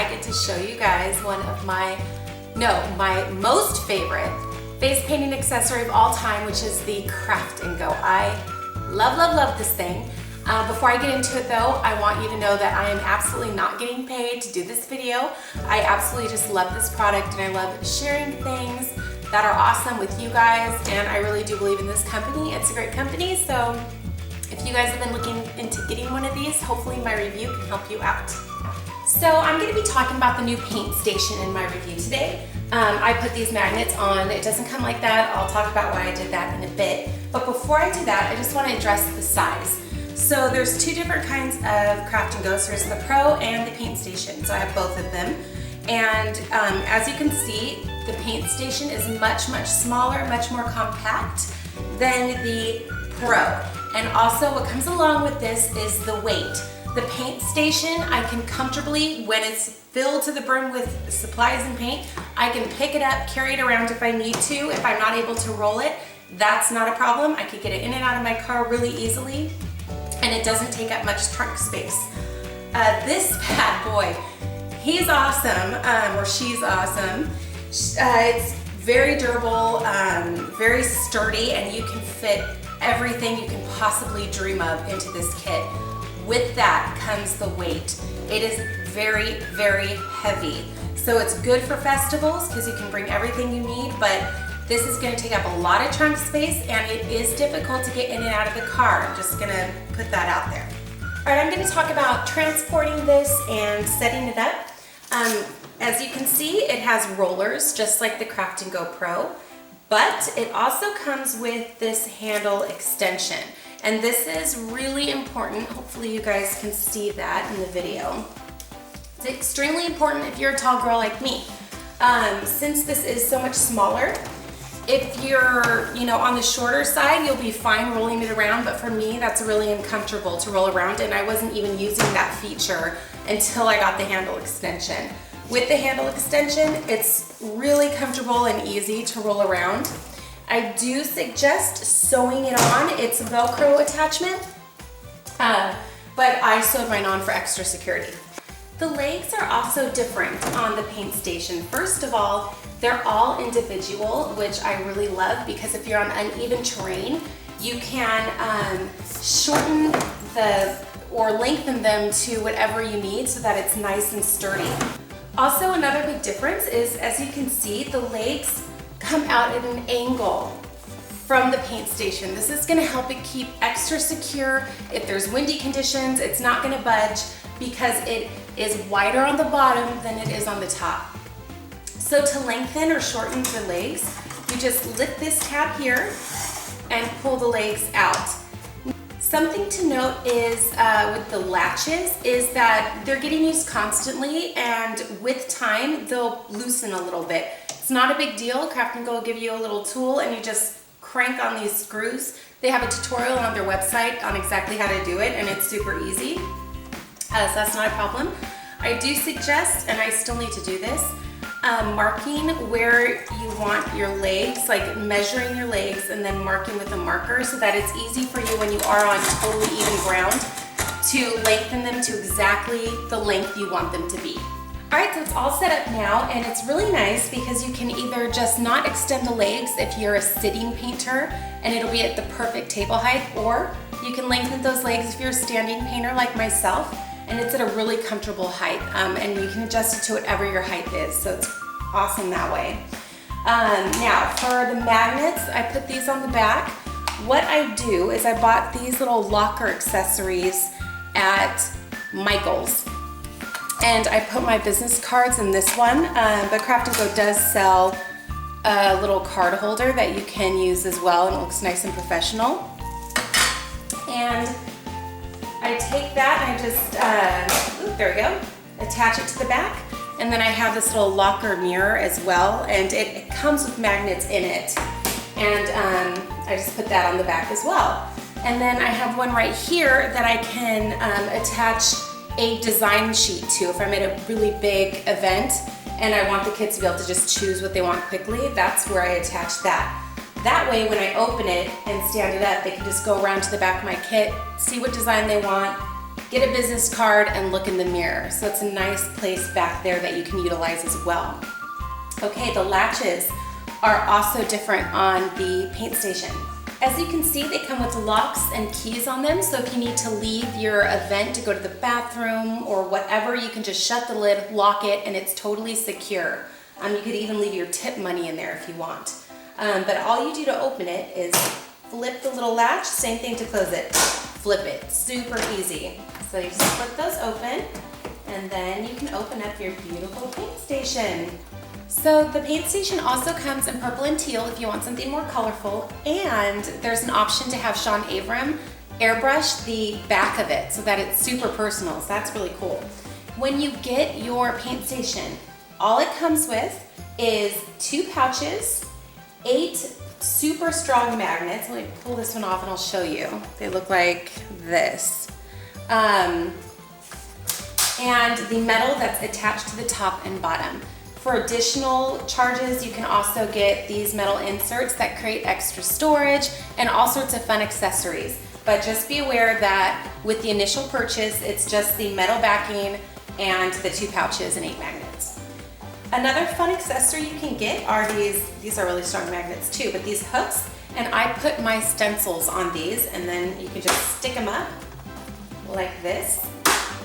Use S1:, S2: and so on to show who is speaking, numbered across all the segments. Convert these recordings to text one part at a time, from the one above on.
S1: I get to show you guys one of my most favorite face painting accessory of all time, which is the Craft and Go. I love this thing. Before I get into it though, I want you to know that I am absolutely not getting paid to do this video. I absolutely just love this product and I love sharing things that are awesome with you guys, and I really do believe in this company. It's a great company, so if you guys have been looking into getting one of these, hopefully my review can help you out. So I'm going to be talking about the new paint station in my review today. I put these magnets on. It doesn't come like that. I'll talk about why I did that in a bit. But before I do that, I just want to address the size. So there's two different kinds of Craft and Go. So there's the Pro and the paint station. So I have both of them. And as you can see, the paint station is much smaller, much more compact than the Pro. And also what comes along with this is the weight. The paint station, I can comfortably, when it's filled to the brim with supplies and paint, I can pick it up, carry it around if I need to. If I'm not able to roll it, that's not a problem. I could get it in and out of my car really easily, and it doesn't take up much trunk space. This bad boy, he's awesome, or she's awesome. It's very durable, very sturdy, and you can fit everything you can possibly dream of into this kit. With that comes the weight. It is very heavy. So it's good for festivals because you can bring everything you need, but this is going to take up a lot of trunk space and it is difficult to get in and out of the car. I'm just going to put that out there. All right, I'm going to talk about transporting this and setting it up. As you can see, it has rollers just like the Craft and Go Pro, but it also comes with this handle extension. And this is really important. Hopefully you guys can see that in the video. It's extremely important if you're a tall girl like me. Since this is so much smaller, if you're on the shorter side, you'll be fine rolling it around, but for me, that's really uncomfortable to roll around, and I wasn't even using that feature until I got the handle extension. With the handle extension, it's really comfortable and easy to roll around. I do suggest sewing it on. It's a Velcro attachment, but I sewed mine on for extra security. The legs are also different on the paint station. First of all, they're all individual, which I really love because if you're on uneven terrain, you can shorten or lengthen them to whatever you need so that it's nice and sturdy. Also, another big difference is, as you can see, the legs come out at an angle from the paint station. This is going to help it keep extra secure. If there's windy conditions, it's not going to budge because it is wider on the bottom than it is on the top. So to lengthen or shorten the legs, you just lift this tab here and pull the legs out. Something to note is with the latches is that they're getting used constantly, and with time they'll loosen a little bit. It's not a big deal. Craft and Go will give you a little tool and you just crank on these screws. They have a tutorial on their website on exactly how to do it, and it's super easy. So that's not a problem. I do suggest, and I still need to do this, marking where you want your legs, like measuring your legs and then marking with a marker so that it's easy for you when you are on totally even ground to lengthen them to exactly the length you want them to be. Alright, so it's all set up now, and it's really nice because you can either just not extend the legs if you're a sitting painter and it'll be at the perfect table height, or you can lengthen those legs if you're a standing painter like myself, and it's at a really comfortable height, and you can adjust it to whatever your height is, so it's awesome that way. Now, for the magnets, I put these on the back. What I do is I bought these little locker accessories at Michael's. And I put my business cards in this one, but Craft and Go does sell a little card holder that you can use as well, and it looks nice and professional. And I take that and I just, there we go, attach it to the back. And then I have this little locker mirror as well, and it comes with magnets in it. And I just put that on the back as well. And then I have one right here that I can attach a design sheet to if I'm at a really big event and I want the kids to be able to just choose what they want quickly. That's where I attach that. That way when I open it and stand it up, they can just go around to the back of my kit, see what design they want, get a business card, and look in the mirror. So it's a nice place back there that you can utilize as well. Okay, the latches are also different on the paint station. As you can see, they come with locks and keys on them, so if you need to leave your event to go to the bathroom or whatever, you can just shut the lid, lock it, and it's totally secure. You could even leave your tip money in there if you want. But all you do to open it is flip the little latch, same thing to close it. Flip it, super easy. So you just flip those open, and then you can open up your beautiful paint station. So the paint station also comes in purple and teal if you want something more colorful, and there's an option to have Sean Avram airbrush the back of it so that it's super personal, so that's really cool. When you get your paint station, all it comes with is 2 pouches, 8 super strong magnets. Let me pull this one off and I'll show you. They look like this. And the metal that's attached to the top and bottom. For additional charges, you can also get these metal inserts that create extra storage and all sorts of fun accessories. But just be aware that with the initial purchase, it's just the metal backing and the 2 pouches and 8 magnets. Another fun accessory you can get are these are really strong magnets too, but these hooks, and I put my stencils on these, and then you can just stick them up like this,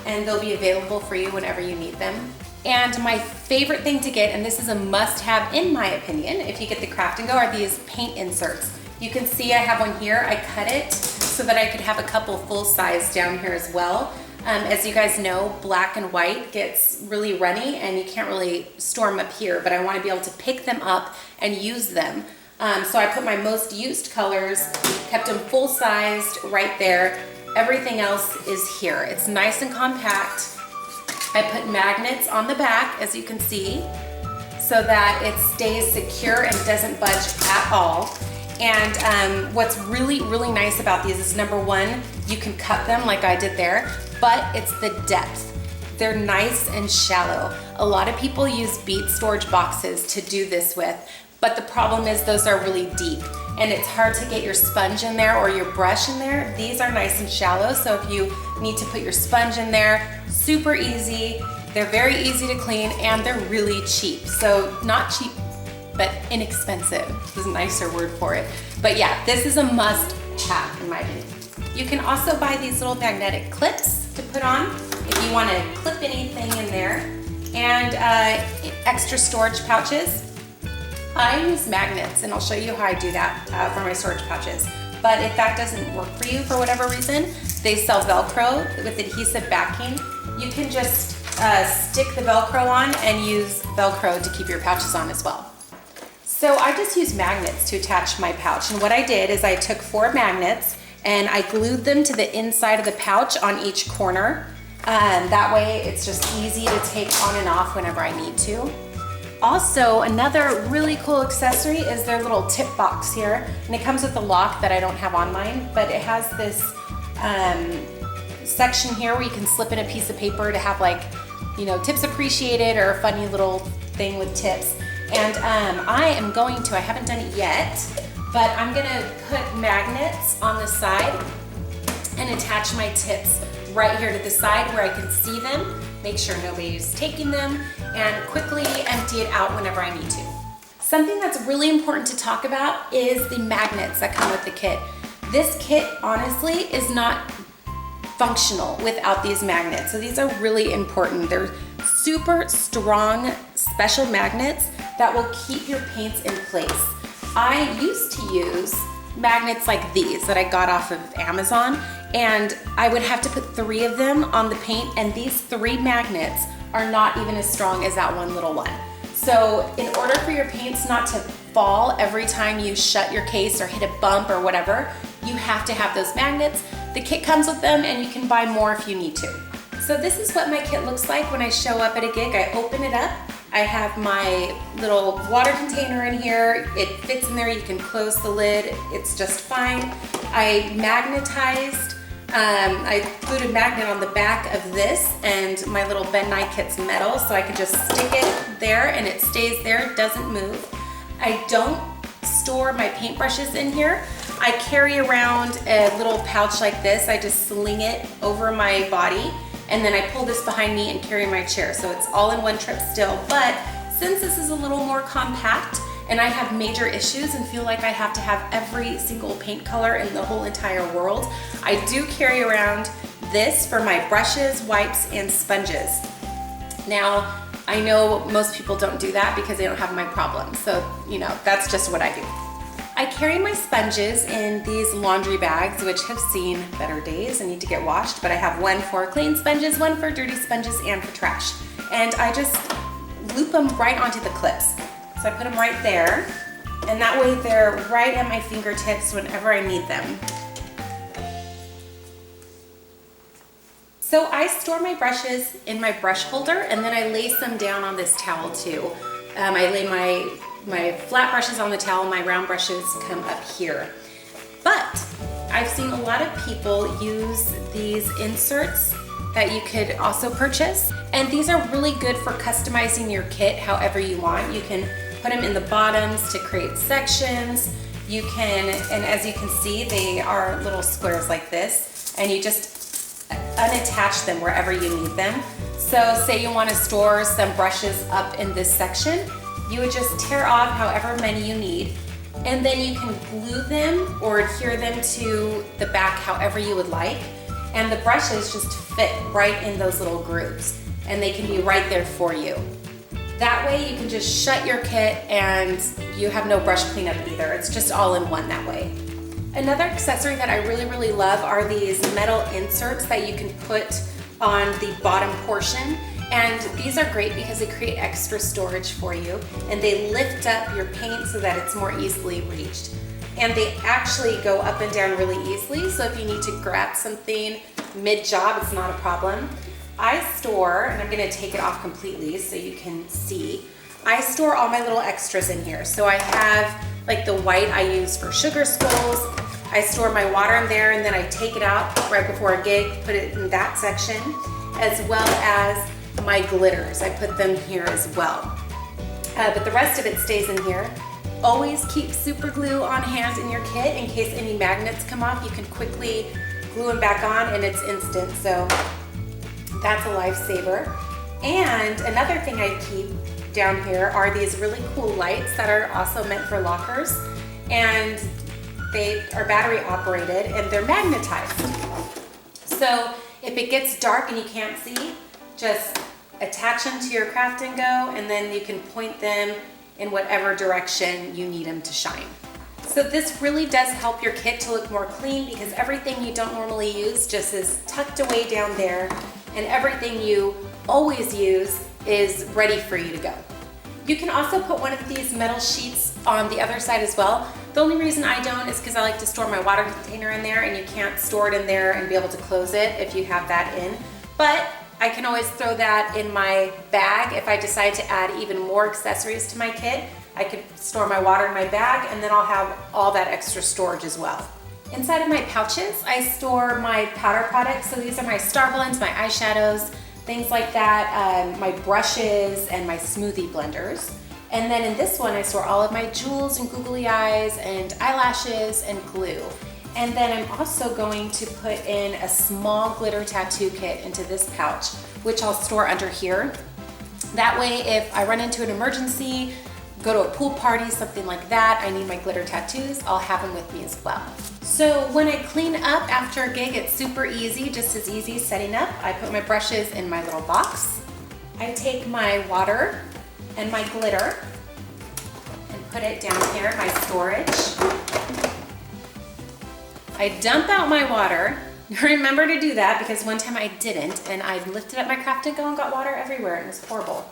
S1: and they'll be available for you whenever you need them. And my favorite thing to get, and this is a must-have in my opinion, if you get the Craft and Go, are these paint inserts. You can see I have one here. I cut it so that I could have a couple full size down here as well. As you guys know, black and white gets really runny and you can't really store them up here, but I want to be able to pick them up and use them. So I put my most used colors, kept them full sized right there. Everything else is here. It's nice and compact. I put magnets on the back, as you can see, so that it stays secure and doesn't budge at all. And what's really, really nice about these is, number one, you can cut them like I did there, but it's the depth. They're nice and shallow. A lot of people use bead storage boxes to do this with, but the problem is those are really deep and it's hard to get your sponge in there or your brush in there. These are nice and shallow, so if you need to put your sponge in there, super easy. They're very easy to clean and they're really cheap. So not cheap, but inexpensive is a nicer word for it. But yeah, this is a must have in my opinion. You can also buy these little magnetic clips to put on if you want to clip anything in there, and extra storage pouches. I use magnets, and I'll show you how I do that for my storage pouches. But if that doesn't work for you for whatever reason, they sell Velcro with adhesive backing. You can just stick the Velcro on and use Velcro to keep your pouches on as well. So I just use magnets to attach my pouch, and what I did is I took 4 magnets and I glued them to the inside of the pouch on each corner. That way it's just easy to take on and off whenever I need to. Also, another really cool accessory is their little tip box here, and it comes with a lock that I don't have on mine, but it has this section here where you can slip in a piece of paper to have, like, you know, tips appreciated or a funny little thing with tips. And I haven't done it yet, but I'm gonna put magnets on the side and attach my tips right here to the side where I can see them, make sure nobody's taking them, and quickly empty it out whenever I need to. Something that's really important to talk about is the magnets that come with the kit. This kit, honestly, is not functional without these magnets. So these are really important. They're super strong, special magnets that will keep your paints in place. I used to use magnets like these that I got off of Amazon, and I would have to put 3 of them on the paint, and these 3 magnets are not even as strong as that one little one. So in order for your paints not to fall every time you shut your case or hit a bump or whatever, you have to have those magnets. The kit comes with them, and you can buy more if you need to. So this is what my kit looks like when I show up at a gig. I open it up. I have my little water container in here. It fits in there. You can close the lid. It's just fine. I magnetized. I glued a magnet on the back of this, and my little Ben Nye kit's metal, so I can just stick it there and it stays there, it doesn't move. I don't store my paintbrushes in here. I carry around a little pouch like this. I just sling it over my body, and then I pull this behind me and carry my chair. So it's all in one trip still, but since this is a little more compact and I have major issues and feel like I have to have every single paint color in the whole entire world, I do carry around this for my brushes, wipes, and sponges. Now, I know most people don't do that because they don't have my problem. So, you know, that's just what I do. I carry my sponges in these laundry bags, which have seen better days and need to get washed, but I have one for clean sponges, one for dirty sponges, and for trash. And I just loop them right onto the clips. So I put them right there, and that way they're right at my fingertips whenever I need them. So I store my brushes in my brush holder, and then I lace them down on this towel too. I lay my flat brushes on the towel, my round brushes come up here. But I've seen a lot of people use these inserts that you could also purchase. And these are really good for customizing your kit however you want. You can put them in the bottoms to create sections. You can, and as you can see, they are little squares like this, and you just unattach them wherever you need them. So say you want to store some brushes up in this section, you would just tear off however many you need, and then you can glue them or adhere them to the back however you would like, and the brushes just fit right in those little grooves, and they can be right there for you. That way you can just shut your kit and you have no brush cleanup either. It's just all in one that way. Another accessory that I really love are these metal inserts that you can put on the bottom portion. And these are great because they create extra storage for you, and they lift up your paint so that it's more easily reached. And they actually go up and down really easily, so if you need to grab something mid-job, it's not a problem. I store, and I'm gonna take it off completely so you can see, I store all my little extras in here. So I have like the white I use for sugar skulls. I store my water in there, and then I take it out right before a gig, put it in that section, as well as my glitters. I put them here as well. But the rest of it stays in here. Always keep super glue on hand in your kit in case any magnets come off. You can quickly glue them back on and it's instant, so that's a lifesaver. And another thing I keep down here are these really cool lights that are also meant for lockers, and they are battery operated and they're magnetized. So if it gets dark and you can't see, just attach them to your craft and go, and then you can point them in whatever direction you need them to shine. So this really does help your kit to look more clean because everything you don't normally use just is tucked away down there, and everything you always use is ready for you to go. You can also put one of these metal sheets on the other side as well. The only reason I don't is because I like to store my water container in there, and you can't store it in there and be able to close it if you have that in. But I can always throw that in my bag if I decide to add even more accessories to my kit. I could store my water in my bag, and then I'll have all that extra storage as well. Inside of my pouches, I store my powder products. So these are my star blends, my eyeshadows, things like that, my brushes, and my smoothie blenders. And then in this one, I store all of my jewels and googly eyes and eyelashes and glue. And then I'm also going to put in a small glitter tattoo kit into this pouch, which I'll store under here. That way, if I run into an emergency, go to a pool party, something like that, I need my glitter tattoos, I'll have them with me as well. So when I clean up after a gig, it's super easy, just as easy as setting up. I put my brushes in my little box. I take my water and my glitter and put it down here in my storage. I dump out my water. Remember to do that because one time I didn't, and I lifted up my craft and go and got water everywhere. It was horrible.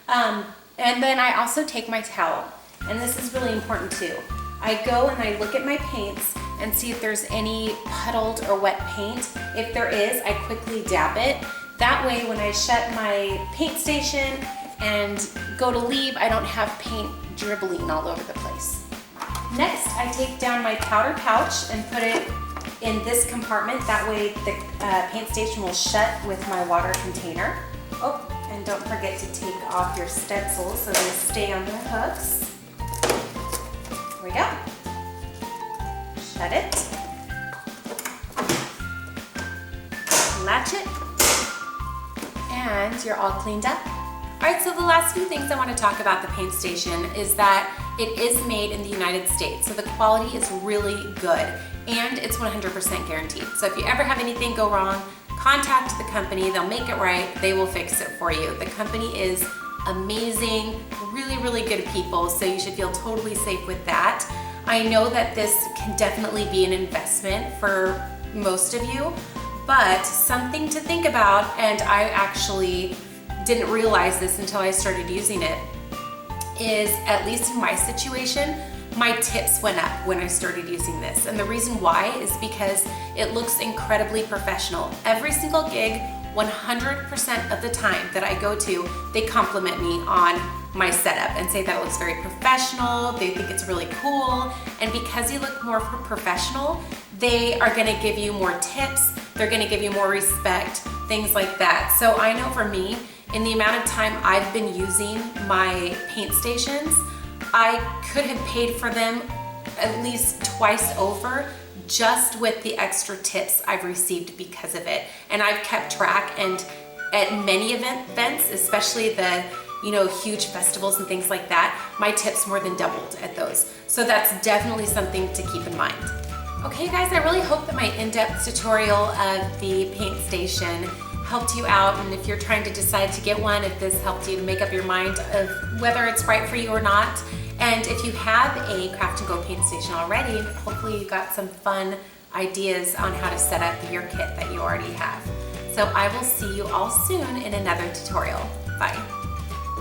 S1: And then I also take my towel, and this is really important too. I go and I look at my paints and see if there's any puddled or wet paint. If there is, I quickly dab it. That way when I shut my paint station and go to leave, I don't have paint dribbling all over the place. Next, I take down my powder pouch and put it in this compartment. That way the paint station will shut with my water container. Oh, and don't forget to take off your stencils so they stay on their hooks. There we go. Shut shut it, latch it, and you're all cleaned up. All right, so the last few things I want to talk about the paint station is that it is made in the United States, so the quality is really good, and it's 100% guaranteed. So if you ever have anything go wrong, contact the company, they'll make it right, they will fix it for you. The company is amazing, really, really good people, so you should feel totally safe with that. I know that this can definitely be an investment for most of you, but something to think about, and I actually didn't realize this until I started using it, is, at least in my situation, my tips went up when I started using this. And the reason why is because it looks incredibly professional. Every single gig, 100% of the time that I go to, they compliment me on my setup and say that it looks very professional, they think it's really cool, and because you look more professional, they are gonna give you more tips, they're gonna give you more respect, things like that. So I know for me, in the amount of time I've been using my paint stations, I could have paid for them at least twice over just with the extra tips I've received because of it. And I've kept track, and at many events, especially the huge festivals and things like that, my tips more than doubled at those. So that's definitely something to keep in mind. Okay guys, I really hope that my in-depth tutorial of the paint station helped you out, and if you're trying to decide to get one, if this helped you to make up your mind of whether it's right for you or not. And if you have a Craft and Go paint station already, hopefully you got some fun ideas on how to set up your kit that you already have. So I will see you all soon in another tutorial. Bye.